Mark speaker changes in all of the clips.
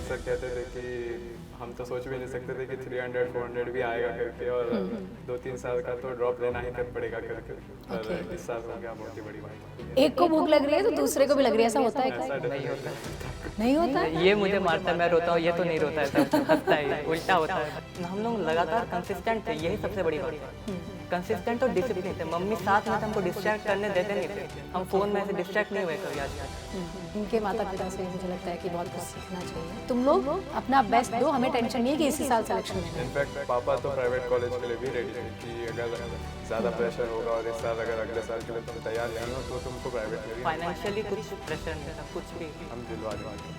Speaker 1: अक्सर कहते थे कि हम तो सोच भी नहीं सकते थे कि 300 400 भी आएगा करके, और 2-3 साल का तो ड्रॉप लेना ही कर पड़ेगा करके, पर
Speaker 2: ओके।
Speaker 1: इस साल हो गया, बहुत ही बड़ी बात
Speaker 2: एक को भूख लग रही है तो दूसरे को भी लग रही है, ऐसा होता है
Speaker 1: है।
Speaker 2: क्या?
Speaker 1: ऐसा
Speaker 3: नहीं होता।
Speaker 2: नहीं होता है?
Speaker 3: ये मुझे मारता है, मैं रोता हूँ, ये तो नहीं रोता है, सब हंसता है, उल्टा होता है। हम लोग लगातार कंसिस्टेंट थे, यही सबसे बड़ी बात है। कंसिस्टेंट और डिसिप्लिन थे। मम्मी साथ में थे, हमको डिस्ट्रैक्ट करने देते नहीं थे। हम फोन में ऐसे डिस्ट्रैक्ट नहीं हुए कभी आज तक।
Speaker 2: इनके माता पिता से मुझे लगता है कि बहुत कुछ सीखना चाहिए। तुम लोग अपना बेस्ट दो, हमें टेंशन नहीं है कि इसी साल सिलेक्शन लेना है।
Speaker 1: इनफैक्ट पापा तो प्राइवेट कॉलेज के लिए भी रेडी थे कि अगर ज़्यादा प्रेशर होगा और इस साल अगर अगले साल के लिए तुम तैयार नहीं हो तो तुमको प्राइवेट में
Speaker 3: फाइनेंशियली कुछ प्रेशर नहीं था, कुछ भी।
Speaker 1: हम दिलवा देंगे।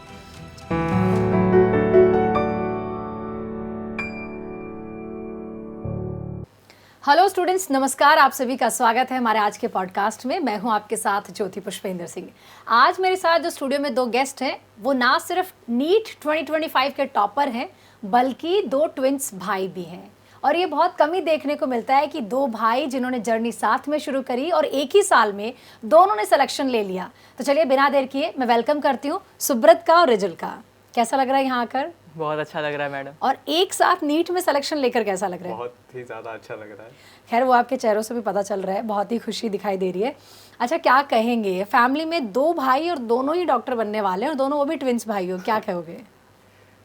Speaker 2: हेलो स्टूडेंट्स, नमस्कार। आप सभी का स्वागत है हमारे आज के पॉडकास्ट में। मैं हूं आपके साथ ज्योति पुष्पेंद्र सिंह। आज मेरे साथ जो स्टूडियो में दो गेस्ट हैं वो ना सिर्फ नीट 2025 के टॉपर हैं बल्कि दो ट्विंस भाई भी हैं। और ये बहुत कम ही देखने को मिलता है कि दो भाई जिन्होंने जर्नी साथ में शुरू करी और एक ही साल में दोनों ने सिलेक्शन ले लिया। तो चलिए बिना देर किए मैं वेलकम करती हूँ सुब्रत का और रिजुल का। कैसा लग रहा है यहाँ आकर?
Speaker 3: बहुत अच्छा लग रहा है मैडम।
Speaker 2: और एक साथ नीट में सिलेक्शन लेकर कैसा लग रहा है?
Speaker 1: बहुत ही ज़्यादा अच्छा लग रहा है।
Speaker 2: खैर वो आपके चेहरों से भी पता चल रहा है, बहुत ही खुशी दिखाई दे रही है। अच्छा, क्या कहेंगे, फैमिली में दो भाई और दोनों ही डॉक्टर बनने वाले हैं और दोनों वो भी ट्विंस भाई हो, क्या कहोगे?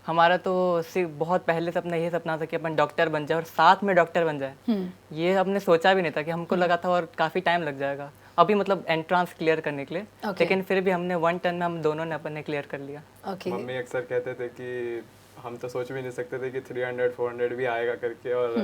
Speaker 3: हमारा तो सिर्फ बहुत पहले सपना ये सपना था कि अपन डॉक्टर बन जाए और साथ में डॉक्टर बन जाए। ये हमने सोचा भी नहीं था कि हमको लगा था और काफ़ी टाइम लग जाएगा अभी, मतलब एंट्रेंस क्लियर करने के लिए। लेकिन फिर भी हमने 1 टर्म में हम दोनों ने अपन ने क्लियर कर लिया।
Speaker 2: ओके।
Speaker 1: मम्मी अक्सर कहते थे कि हम तो सोच भी नहीं सकते थे कि 300 400 भी आएगा करके, और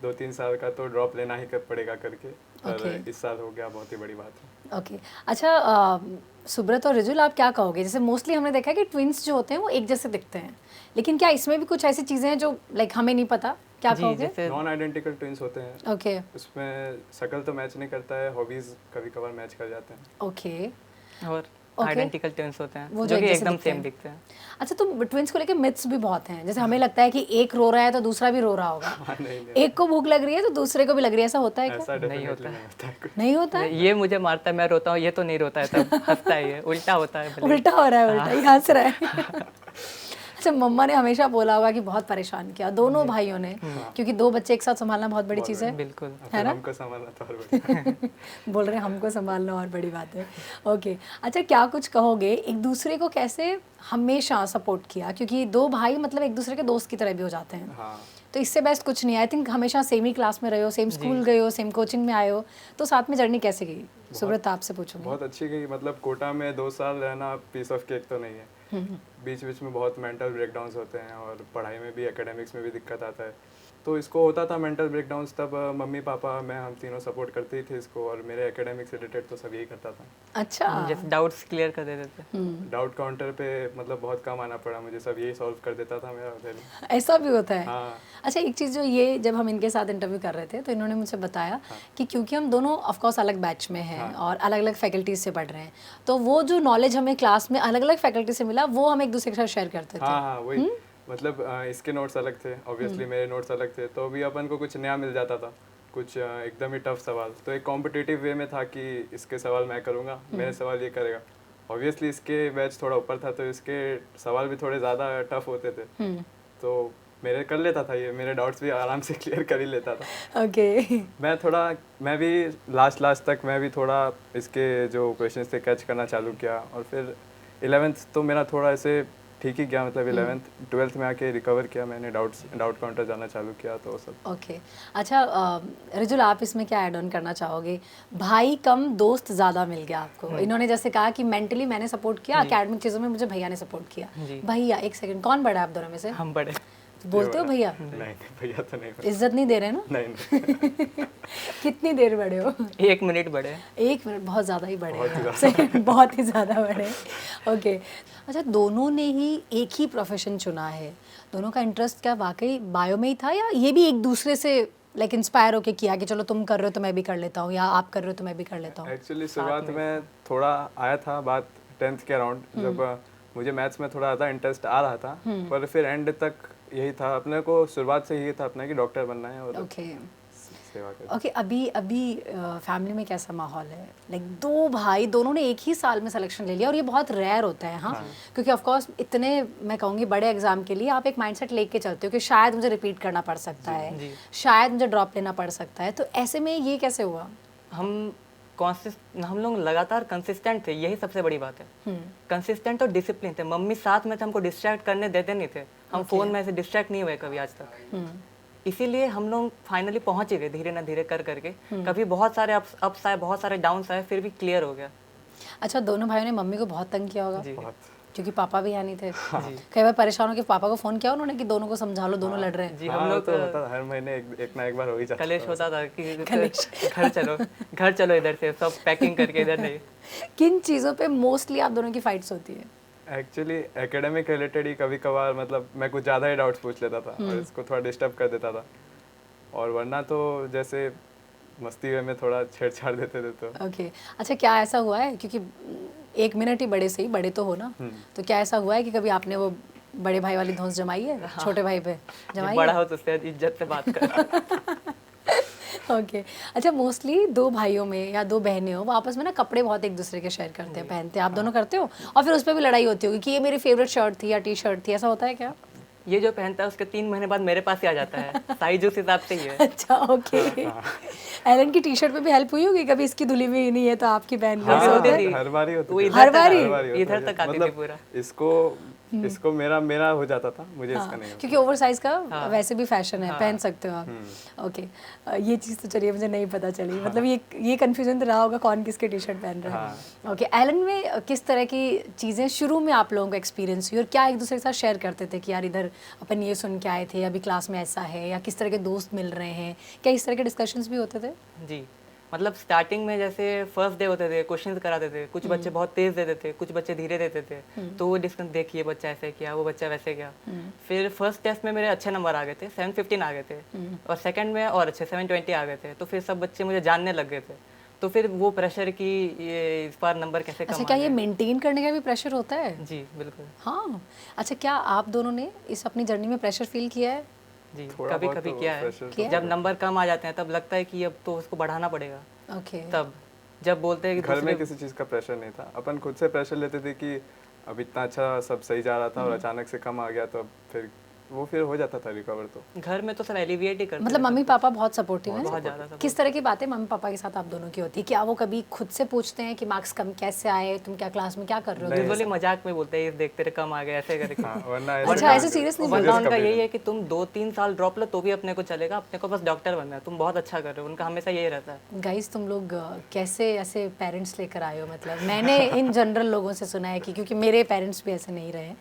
Speaker 1: 2-3 साल का तो ड्रॉप लेना ही कर पड़ेगा करके, पर इस साल हो गया, बहुत ही बड़ी बात है।
Speaker 2: ओके। अच्छा, सुब्रत और रिजुल, आप क्या कहोगे? जैसे मोस्टली हमने देखा है कि ट्विंस जो होते हैं वो एक जैसे दिखते हैं, लेकिन क्या इसमें भी कुछ ऐसी चीज़ें हैं जो लाइक हमें नहीं पता? क्या कहोगे?
Speaker 3: जैसे
Speaker 1: नॉन आइडेंटिकल ट्विंस होते हैं।
Speaker 2: ओके
Speaker 1: उसमें शक्ल तो मैच नहीं करता है, हॉबीज कभी कभार मैच कर जाते हैं।
Speaker 2: ओके।
Speaker 3: और आइडेंटिकल ट्विंस होते हैं
Speaker 2: वो
Speaker 3: जो कि
Speaker 2: एक जैसे
Speaker 3: एकदम
Speaker 2: दिखते
Speaker 3: सेम
Speaker 2: हैं।
Speaker 3: दिखते हैं।
Speaker 2: अच्छा, तो ट्विंस को लेके मिथ्स भी बहुत हैं। जैसे हमें लगता है कि एक रो रहा है तो दूसरा भी रो रहा होगा,
Speaker 1: नहीं,
Speaker 2: एक को भूख लग रही है तो दूसरे को भी लग रही है, ऐसा होता है क्या?
Speaker 1: ऐसा
Speaker 3: नहीं
Speaker 1: डेफिनेटली
Speaker 3: होता
Speaker 1: नहीं होता है।
Speaker 2: नहीं होता है?
Speaker 3: ये मुझे मारता है, मैं रोता हूँ, ये तो नहीं रोता है, सब हंसता है, ये उल्टा होता है भले।
Speaker 2: उल्टा हो रहा है, उल्टा ही हंस रहा है। अच्छा, मम्मा ने हमेशा बोला होगा कि बहुत परेशान किया दोनों भाइयों ने, क्योंकि दो बच्चे एक साथ संभालना बहुत बड़ी चीज़ है।
Speaker 3: बिल्कुल।
Speaker 2: है ना?
Speaker 1: हमको संभालना तो और बढ़िया।
Speaker 2: बोल रहे हैं हमको संभालना और बड़ी बात है। ओके। अच्छा, क्या कुछ कहोगे, एक दूसरे को कैसे हमेशा सपोर्ट किया? क्योंकि दो भाई मतलब एक दूसरे के दोस्त की तरह भी हो जाते हैं।
Speaker 1: हाँ,
Speaker 2: तो इससे बेस्ट कुछ नहीं। आई थिंक हमेशा सेम ही क्लास में रहे हो, सेम स्कूल गए हो, सेम कोचिंग में आए हो, तो साथ में जर्नी कैसे गई? सुब्रत, आपसे पूछूंगी।
Speaker 1: बहुत अच्छी गई। मतलब कोटा में 2 साल रहना पीस ऑफ केक तो नहीं है। बीच बीच में बहुत मेंटल ब्रेकडाउन्स होते हैं और पढ़ाई में भी, एकेडमिक्स में भी दिक्कत आता है। तो इसको होता था मेंटल ब्रेकडाउन्स, तब मम्मी पापा मैं हम तीनों सपोर्ट करते ही थे इसको, और मेरे एकेडमिक्स से रिलेटेड तो सब यही करता था।
Speaker 2: अच्छा।
Speaker 3: जैसे डाउट्स क्लियर कर देते थे।
Speaker 1: डाउट काउंटर पे मतलब बहुत कम आना पड़ा मुझे, सब यही सॉल्व कर देता था मेरा उधर।
Speaker 2: ऐसा भी होता है?
Speaker 1: हाँ।
Speaker 2: अच्छा, एक चीज़ जो ये जब हम इनके साथ इंटरव्यू कर रहे थे तो इन्होंने मुझे बताया कि क्योंकि हम दोनों ऑफ कोर्स अलग बैच में हैं और अलग अलग फैकल्टीज से पढ़ रहे हैं, तो वो जो नॉलेज हमें क्लास में अलग अलग फैकल्टी से मिला वो हम एक दूसरे के साथ शेयर करते थे।
Speaker 1: हाँ, वही। मतलब इसके नोट्स अलग थे, ऑब्वियसली मेरे नोट्स अलग थे, तो भी अपन को कुछ नया मिल जाता था, कुछ एकदम ही टफ सवाल। तो एक कॉम्पिटिटिव वे में था कि इसके सवाल मैं करूँगा, मेरे सवाल ये करेगा। ऑब्वियसली इसके बैच थोड़ा ऊपर था तो इसके सवाल भी थोड़े ज़्यादा टफ होते थे, तो मेरे कर लेता था, ये मेरे डाउट्स भी आराम से क्लियर कर ही लेता था।
Speaker 2: ओके।
Speaker 1: मैं भी लास्ट तक मैं भी थोड़ा इसके जो क्वेश्चंस थे कैच करना चालू किया, और फिर 11th तो मेरा थोड़ा ऐसे ठीक ही गया। मतलब 11th 12th में आके रिकवर किया मैंने, डाउट काउंटर जाना चालू किया, तो सब।
Speaker 2: ओके। अच्छा, रिजुल, आप इसमें क्या ऐड ऑन करना चाहोगे? भाई कम दोस्त ज़्यादा मिल गया आपको। इन्होंने जैसे कहा कि मेंटली मैंने सपोर्ट किया, एकेडमिक चीज़ों में मुझे भैया ने सपोर्ट किया। भैया, एक सेकंड, कौन बड़ा है आप दोनों में से?
Speaker 3: हम बड़े।
Speaker 2: बोलते हो भैया?
Speaker 1: नहीं, भैया तो नहीं।
Speaker 2: इज्जत नहीं दे रहे ना?
Speaker 1: नहीं।
Speaker 2: कितनी देर बड़े हो?
Speaker 3: 1 मिनट बड़े।
Speaker 2: 1 मिनट बहुत ज़्यादा ही बड़े हैं। बहुत ही ज़्यादा बड़े। ओके। अच्छा, दोनों ने ही एक ही प्रोफेशन चुना है, दोनों का इंटरेस्ट क्या वाकई बायो में ही था, या ये भी एक दूसरे से लाइक इंस्पायर होके किया कि चलो तुम कर रहे हो तो मैं भी कर लेता हूँ, या आप कर रहे हो तो मैं भी कर लेता हूँ?
Speaker 1: एक्चुअली शुरुआत में थोड़ा आया था बात 10th के अराउंड, जब मुझे मैथ्स में थोड़ा ज़्यादा इंटरेस्ट आ रहा था, पर फिर एंड तक यही था अपने को, शुरुआत से यही था अपना कि डॉक्टर बनना है। और
Speaker 2: ओके।
Speaker 1: सेवा करते।
Speaker 2: ओके अभी अभी फैमिली में कैसा माहौल है? लाइक दो भाई दोनों ने एक ही साल में सिलेक्शन ले लिया और ये बहुत रेयर होता है। हाँ, क्योंकि ऑफ कोर्स इतने मैं कहूँगी बड़े एग्जाम के लिए आप एक माइंडसेट लेके चलते हो कि शायद मुझे रिपीट करना पड़ सकता है, शायद मुझे ड्रॉप लेना पड़ सकता है, तो ऐसे में ये कैसे हुआ?
Speaker 3: हम लोग लगातार कंसिस्टेंट थे, यही सबसे बड़ी बात है। कंसिस्टेंट और डिसिप्लिन थे। मम्मी साथ में थे, हमको डिस्ट्रैक्ट करने देते नहीं थे। हम फोन में ऐसे डिस्ट्रैक्ट नहीं हुए कभी आज तक। इसीलिए हम लोग फाइनली पहुंच ही गए धीरे ना धीरे कर करके। कभी बहुत सारे अप्स आए, बहुत सारे डाउन्स आए, फिर भी क्लियर हो गया।
Speaker 2: अच्छा, दोनों भाइयों ने मम्मी को बहुत तंग किया होगा
Speaker 1: बहुत।
Speaker 2: क्योंकि पापा भी यहाँ नहीं थे। कई बार परेशान हो के पापा को फोन किया उन्होंने कि दोनों को समझा लो, दोनों लड़ रहे हैं।
Speaker 3: जी,
Speaker 1: हाँ,
Speaker 3: हम लोग
Speaker 1: तो होता था, हर महीने एक ना एक बार हो ही जाता
Speaker 3: कलेश होता था कि घर चलो इधर से, सब पैकिंग करके इधर नहीं।
Speaker 2: किन चीज़ों पे मोस्टली आप दोनों की फाइट्स होती है?
Speaker 1: एक्चुअली एकेडमिक रिलेटेड ही कभी कभार, मतलब मैं कुछ ज़्यादा ही डाउट्स पूछ लेता था और इसको थोड़ा डिस्टर्ब कर देता था, और वरना तो जैसे मस्ती वे में थोड़ा छेड़छाड़ देते थे। तो
Speaker 2: ओके अच्छा, क्या ऐसा हुआ है, क्योंकि 1 मिनट ही बड़े से ही बड़े तो हो ना, तो क्या ऐसा हुआ है कि कभी आपने वो बड़े भाई वाली धौंस जमाई है छोटे भाई पे? जमाई
Speaker 3: बड़ा हो तो उससे इज्जत से बात कर।
Speaker 2: ओके अच्छा, मोस्टली दो भाइयों में या दो बहनें हो, वो आपस में ना कपड़े बहुत एक दूसरे के शेयर करते हैं, पहनते हैं। आप दोनों करते हो? और फिर उस पर भी लड़ाई होती होगी कि ये मेरी फेवरेट शर्ट थी या टी शर्ट थी, ऐसा होता है क्या?
Speaker 3: ये जो पहनता है उसके 3 महीने बाद मेरे पास ही आ जाता है। साइज उस हिसाब से ही है।
Speaker 2: अच्छा ओके। एलन की टी शर्ट पे भी हेल्प हुई होगी कभी? इसकी धुली हुई नहीं है तो आपकी बहन की ऐसा होता है?
Speaker 1: हर बार ही होता
Speaker 3: वो
Speaker 1: था।
Speaker 2: हर बार ही?
Speaker 3: इधर तक आती थी पूरा।
Speaker 1: इसको मेरा हो जाता था, मुझे इसका नहीं होता।
Speaker 2: क्योंकि ओवर साइज का वैसे भी फैशन है, पहन सकते हो आप। ओके ये चीज़ तो चलिए मुझे नहीं पता चली, मतलब ये कंफ्यूजन तो रहा होगा कौन किसके टी शर्ट पहन रहा है। ओके एलन में किस तरह की चीज़ें शुरू में आप लोगों को एक्सपीरियंस हुई और क्या एक दूसरे के साथ शेयर करते थे कि यार इधर अपन ये सुन के आए थे, अभी क्लास में ऐसा है, या किस तरह के दोस्त मिल रहे हैं, क्या इस तरह के डिस्कशंस भी होते थे?
Speaker 3: जी, मतलब स्टार्टिंग में जैसे फर्स्ट डे होते थे, क्वेश्चंस कराते थे, कुछ बच्चे बहुत तेज देते थे, कुछ बच्चे धीरे देते थे, तो वो डिस्कस देखिए बच्चा ऐसे किया, वो बच्चा वैसे किया। फिर फर्स्ट टेस्ट में मेरे अच्छे नंबर आ गए थे, 715 आ गए थे, और सेकंड में और अच्छे 720 आ गए थे, तो फिर सब बच्चे मुझे जानने लग गए थे। तो फिर वो प्रेशर की ये इस बार नंबर कैसे कम
Speaker 2: अच्छा, क्या ये मेंटेन करने का भी प्रेशर होता है?
Speaker 3: जी बिल्कुल।
Speaker 2: हाँ अच्छा, क्या आप दोनों ने इस अपनी जर्नी में प्रेशर फील किया है?
Speaker 3: जी
Speaker 1: थोड़ा
Speaker 3: कभी
Speaker 1: बहुत
Speaker 3: कभी
Speaker 1: तो
Speaker 3: किया है।
Speaker 1: pressure
Speaker 3: जब नंबर कम आ जाते हैं तब लगता है कि अब तो उसको बढ़ाना पड़ेगा।
Speaker 2: ओके
Speaker 3: तब जब बोलते हैं कि
Speaker 1: घर में किसी चीज़ का प्रेशर नहीं था, अपन खुद से प्रेशर लेते थे कि अब इतना अच्छा सब सही जा रहा था और अचानक से कम आ गया, तो फिर हो जाता था रिकवर। तो
Speaker 3: घर में तो सब एलिविएट ही करते
Speaker 2: मतलब मम्मी पापा बहुत सपोर्टिव हैं?
Speaker 3: बहुत ज़्यादा support।
Speaker 2: किस तरह की बातें मम्मी पापा के साथ आप दोनों की होती है? क्या वो कभी खुद से पूछते हैं कि मार्क्स कम कैसे आए, तुम क्या क्लास में क्या कर रहे हो?
Speaker 3: यूजुअली मजाक में बोलते हैं ये देखते रहे कम आ गए ऐसे करके।
Speaker 1: हाँ, वरना
Speaker 2: अच्छा, ऐसे serious नहीं
Speaker 3: वरना उनका यही है कि तुम 2-3 साल ड्रॉप लो तो भी अपने को चलेगा, अपने को बस डॉक्टर बनना है, तुम बहुत अच्छा कर रहे हो, उनका हमेशा यही रहता है।
Speaker 2: गाइस तुम लोग कैसे ऐसे पेरेंट्स लेकर आए हो? मतलब मैंने इन जनरल लोगों से सुना है कि क्योंकि मेरे पेरेंट्स भी ऐसे नहीं रहे,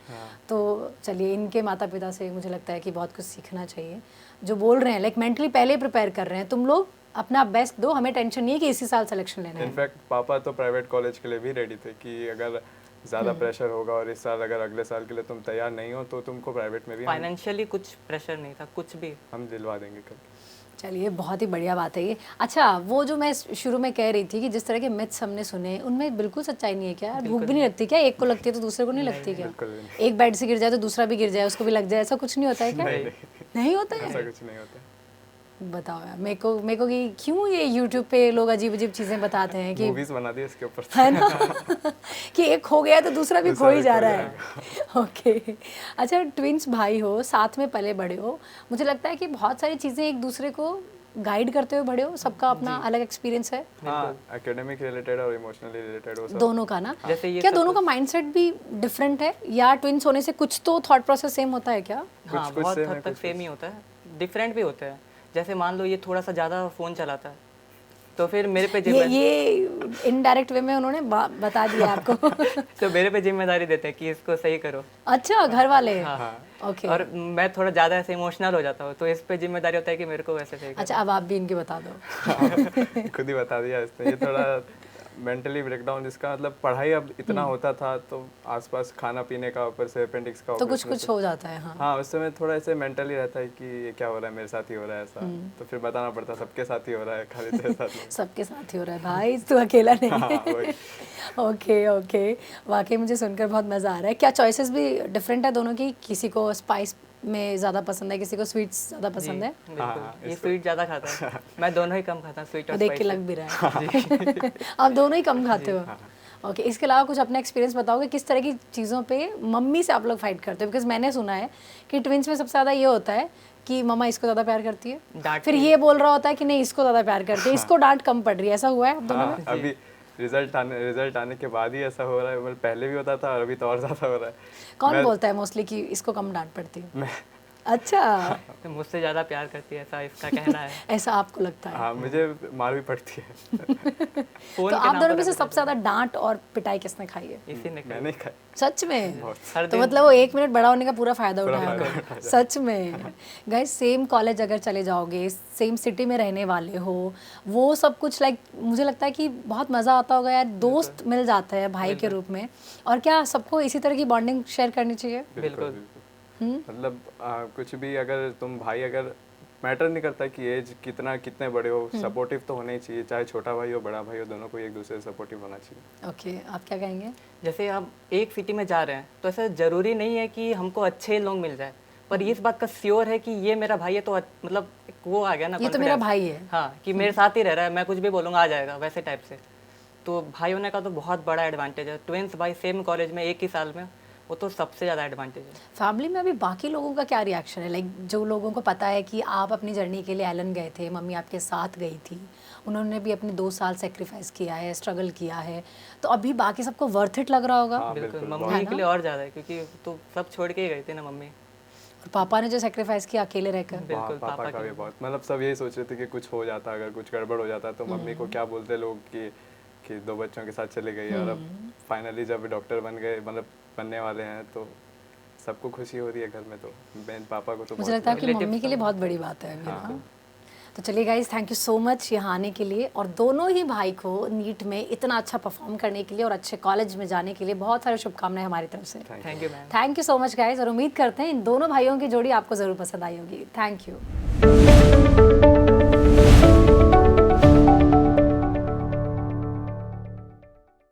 Speaker 2: तो चलिए इनके माता पिता से मुझे लगता है कि बहुत कुछ सीखना चाहिए। जो बोल रहे हैं लाइक मेंटली पहले प्रिपेयर कर रहे हैं, तुम लोग अपना बेस्ट दो, हमें टेंशन नहीं है कि इसी साल सिलेक्शन लेना है।
Speaker 1: इनफैक्ट पापा तो प्राइवेट कॉलेज के लिए भी रेडी थे कि अगर ज़्यादा प्रेशर होगा और इस साल अगर अगले साल के लिए तुम तैयार नहीं हो तो तुमको प्राइवेट में भी
Speaker 3: फाइनेंशियली कुछ प्रेशर नहीं था, कुछ भी
Speaker 1: हम दिलवा देंगे करके।
Speaker 2: चलिए बहुत ही बढ़िया बात है ये। अच्छा, वो जो मैं शुरू में कह रही थी कि जिस तरह के मिथ्स हमने सुने उनमें बिल्कुल सच्चाई नहीं है क्या? भूख भी नहीं लगती क्या? एक को लगती है तो दूसरे को नहीं लगती क्या?
Speaker 1: बिल्कुल भी नहीं।
Speaker 2: एक बेड से गिर जाए तो दूसरा भी गिर जाए, उसको भी लग जाए, ऐसा कुछ नहीं होता है क्या? नहीं होता है?
Speaker 1: ऐसा कुछ नहीं होता।
Speaker 2: बताओ यार मेरे को कि क्यों ये YouTube पे लोग अजीब अजीब चीजें बताते हैं कि
Speaker 1: मूवीज बना दी इसके ऊपर।
Speaker 2: है ना कि एक खो गया तो दूसरा भी खो ही जा रहा है। ओके अच्छा, ट्विंस भाई हो, साथ में पले बड़े हो, मुझे लगता है कि बहुत सारी चीज़ें एक दूसरे को गाइड करते हुए बड़े हो, सबका अपना अलग एक्सपीरियंस है।
Speaker 1: हाँ, एकेडमिक रिलेटेड और इमोशनली रिलेटेड वो सब।
Speaker 2: दोनों का ना?
Speaker 3: जैसे ये
Speaker 2: क्या दोनों का माइंडसेट भी डिफरेंट है या ट्विंस होने से कुछ तो थॉट प्रोसेस सेम होता है क्या?
Speaker 3: हाँ
Speaker 1: कुछ
Speaker 3: बहुत
Speaker 1: same है,
Speaker 3: हद तक
Speaker 1: कुछ
Speaker 3: सेम ही होता है, डिफरेंट भी होता है। जैसे मान लो ये थोड़ा सा ज़्यादा फ़ोन चलाता है तो फिर मेरे पे
Speaker 2: ये इनडायरेक्ट वे में उन्होंने बता दिया आपको।
Speaker 3: तो मेरे पे जिम्मेदारी देते हैं कि इसको सही करो।
Speaker 2: अच्छा, घर वाले?
Speaker 3: हाँ।
Speaker 2: ओके
Speaker 3: और मैं थोड़ा ज़्यादा ऐसे इमोशनल हो जाता हूँ तो इस पे जिम्मेदारी होता है कि मेरे को वैसे सही
Speaker 2: अच्छा, अब आप भी इनके बता दो।
Speaker 1: खुद ही बता दिया इसने। ये थोड़ा मेंटली ब्रेकडाउन, जिसका मतलब पढ़ाई अब इतना होता था तो आसपास खाना पीने का, ऊपर से अपेंडिक्स का
Speaker 2: तो कुछ कुछ हो जाता है। हाँ
Speaker 1: हाँ, उस समय थोड़ा ऐसे मेंटली रहता है कि ये क्या हो रहा है, मेरे साथ ही हो रहा है ऐसा, तो फिर बताना पड़ता है सबके साथ ही हो रहा है, खाली तेरे साथ नहीं।
Speaker 2: सबके साथ ही हो रहा है भाई, तू अकेला नहीं है।
Speaker 1: हाँ, वही।
Speaker 2: ओके ओके, वाकई मुझे सुनकर बहुत मज़ा आ रहा है। क्या चॉइसेस भी डिफरेंट है दोनों की? किसी को स्पाइस में ज़्यादा पसंद है, किसी को स्वीट्स ज़्यादा पसंद है?
Speaker 3: बिल्कुल, ये स्वीट ज़्यादा खाता है, मैं दोनों ही कम खाता हूँ, स्वीट
Speaker 2: वो
Speaker 3: और
Speaker 2: देख के
Speaker 3: स्पाइसी।
Speaker 2: लग भी रहा है आप दोनों ही कम खाते हो। ओके, इसके अलावा कुछ अपना एक्सपीरियंस बताओगे किस तरह की चीज़ों पे मम्मी से आप लोग फाइट करते हो? बिकॉज मैंने सुना है कि ट्विंस में सबसे ज़्यादा ये होता है कि मम्मा इसको ज़्यादा प्यार करती है,
Speaker 3: डांट
Speaker 2: फिर ये बोल रहा होता है कि नहीं इसको ज़्यादा प्यार करती है, इसको डांट कम पड़ रही है, ऐसा हुआ है आप दोनों में?
Speaker 1: हाँ, अभी रिजल्ट आने के बाद ही ऐसा हो रहा है, मतलब पहले भी होता था और अभी तो और ज़्यादा हो रहा है।
Speaker 2: कौन बोलता है मोस्टली कि इसको कम डांट पड़ती है?
Speaker 1: मैं
Speaker 2: अच्छा,
Speaker 3: तो मुझसे ज़्यादा प्यार करती है, ऐसा इसका कहना है।
Speaker 2: ऐसा आपको लगता है?
Speaker 1: हाँ, मुझे मार भी पड़ती है।
Speaker 3: फोन
Speaker 2: तो
Speaker 3: के
Speaker 2: आप
Speaker 3: नाम
Speaker 2: दोनों
Speaker 3: पर
Speaker 2: में से
Speaker 3: अभी
Speaker 2: सबसे ज़्यादा डांट और पिटाई किसने खाई है?
Speaker 3: इसी ने कहा।
Speaker 1: मैंने खाई
Speaker 2: सच में?
Speaker 3: हर
Speaker 2: तो
Speaker 3: दिन
Speaker 2: मतलब वो 1 मिनट बड़ा होने का पूरा फायदा
Speaker 1: पूरा
Speaker 2: उठाया
Speaker 1: फायदा
Speaker 2: होगा। सच में गाइस, सेम कॉलेज अगर चले जाओगे, सेम सिटी में रहने वाले हो, वो सब कुछ लाइक मुझे लगता है कि बहुत मज़ा आता होगा यार, दोस्त मिल जाता है भाई के रूप में। और क्या सबको इसी तरह की बॉन्डिंग शेयर करनी चाहिए?
Speaker 3: बिल्कुल।
Speaker 1: मतलब कुछ भी अगर तुम भाई, अगर मैटर नहीं करता कि एज कितने बड़े हो, सपोर्टिव तो होना ही चाहिए, चाहे छोटा भाई हो बड़ा भाई हो, दोनों को एक दूसरे से सपोर्टिव होना चाहिए।
Speaker 2: ओके, आप क्या कहेंगे?
Speaker 3: जैसे आप एक सिटी में जा रहे हैं तो ऐसा ज़रूरी नहीं है कि हमको अच्छे लोग मिल जाए, पर इस बात का श्योर है कि ये मेरा भाई है, तो मतलब एक वो आ गया ना
Speaker 2: ये तो मेरा
Speaker 3: confidence।
Speaker 2: भाई है।
Speaker 3: हाँ, कि मेरे साथ ही रह रहा है, मैं कुछ भी बोलूँगा आ जाएगा, वैसे टाइप से। तो भाई होने का तो बहुत बड़ा एडवांटेज है। ट्विंस भाई सेम कॉलेज में एक ही साल में, वो तो सबसे ज़्यादा एडवांटेज है।
Speaker 2: फैमिली में अभी बाकी लोगों का क्या रिएक्शन है? लाइक जो लोगों को पता है कि आप अपनी जर्नी के लिए एलन गए थे, मम्मी आपके साथ गई थी, उन्होंने भी अपने 2 साल सेक्रीफाइस किया है, स्ट्रगल किया है, तो अभी बाकी सबको वर्थ इट लग रहा होगा?
Speaker 1: हाँ,
Speaker 3: बिल्कुल,
Speaker 1: बिल्कुल,
Speaker 3: मम्मी के लिए और ज़्यादा है, क्योंकि तो सब छोड़ के ही गई थी ना मम्मी।
Speaker 2: और पापा ने जो सेक्रीफाइस किया अकेले रहकर?
Speaker 3: बिल्कुल,
Speaker 1: पापा का भी बहुत, मतलब सब यही सोच रहे थे कि कुछ हो जाता, अगर कुछ गड़बड़ हो जाता तो मम्मी को क्या बोलते लोग कि 2 बच्चों के साथ चले गई, और अब फाइनली जब डॉक्टर बन गए, मतलब बनने वाले हैं, तो सबको खुशी हो रही है घर में। तो बहन पापा को तो
Speaker 2: मुझे
Speaker 1: बहुत
Speaker 2: लगता है कि मम्मी के लिए बहुत बड़ी बात है अभी ना। तो चलिए guys, thank you so much यहाँ आने के लिए, और दोनों ही भाई को नीट में इतना अच्छा परफॉर्म करने के लिए और अच्छे कॉलेज में जाने के लिए बहुत सारी शुभकामनाएं हमारी तरफ से।
Speaker 3: Thank you ma'am.
Speaker 2: Thank you so much guys, और उम्मीद करते हैं इन दोनों भाइयों की जोड़ी आपको ज़रूर पसंद आई होगी। Thank you.